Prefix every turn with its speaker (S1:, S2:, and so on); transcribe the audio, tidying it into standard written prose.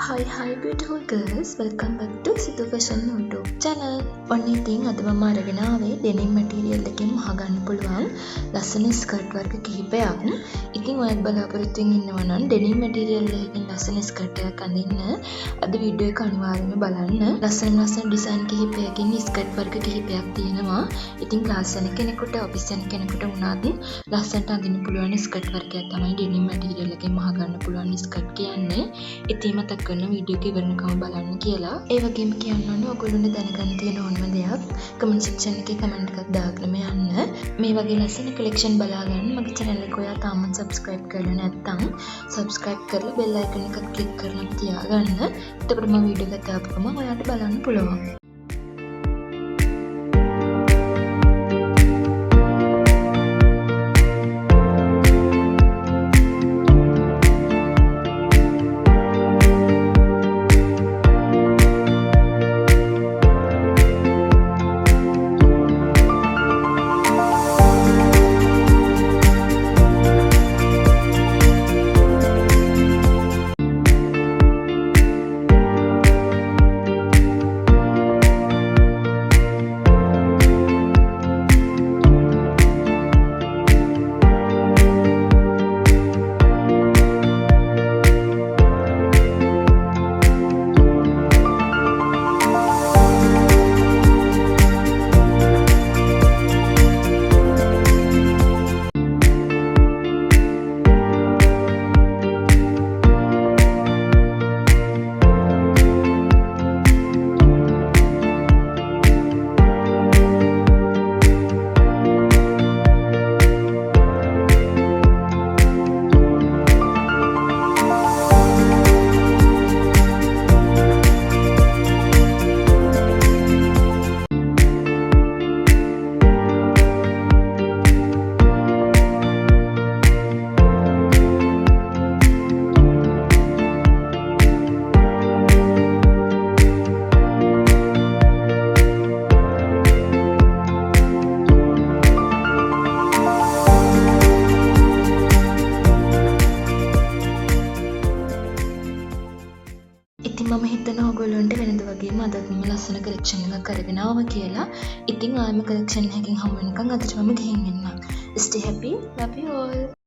S1: Hi beautiful girls, welcome back to Sidhu Fashion YouTube channel. ඔන්න ඉතින් අද මම අරගෙන ආවේ denim material එකෙන් මහගන්න පුළුවන් ලස්සන ස්කර්ට් වර්ග කිහිපයක්. ඉතින් ඔයත් බලාපොරොත්තු වෙමින් ඉන්නවා නම් denim material එකකින් ලස්සන ස්කර්ට් එකක් අඳින්න අද වීඩියෝ එක අනිවාර්යයෙන්ම බලන්න. ලස්සන ඩිසයින් කිහිපයකින් ස්කර්ට් වර්ග කිහිපයක් තියෙනවා. ඉතින් ක්ලාස් යන කෙනෙකුට, ඔෆිස් යන කෙනෙකුට වුණාත් ලස්සනට අඳින්න පුළුවන් ස්කර්ට් වර්ගයක් තමයි denim material එකෙන් මහගන්න පුළුවන් ස්කර්ට් කියන්නේ. ඉතින් මතක කරන වීඩියෝ එක ඉවරනකම බලන්න කියලා. ඒ වගේම කියන්න ඕනේ ඔයගොල්ලොන්ට දැනගන්න තියෙන ඕනම දෙයක් කමෙන්ට් සෙක්ෂන් එකේ කමෙන්ට් එකක් දාන්නම යන්න. මේ වගේ ලස්සන කලෙක්ෂන් බලා ගන්න මගේ channel එක ඔයා තාම subscribe කරලා නැත්නම් subscribe කරලා bell icon එකත් click කරලා තියාගන්න. එතකොට මම වීඩියෝ එක දාපු ගමන් ඔයාට බලන්න පුළුවන්. ඉතින් මම හිතනවා ඔයගොල්ලන්ට වෙනද වගේම අදත් මම ලස්සන කලෙක්ෂන් එකක් අරගෙන ආවා කියලා. ඉතින් ආයෙම කලෙක්ෂන් එකකින් හමු වෙනකන් අදට මම ගිහින් එන්නම්. Stay happy, love you all.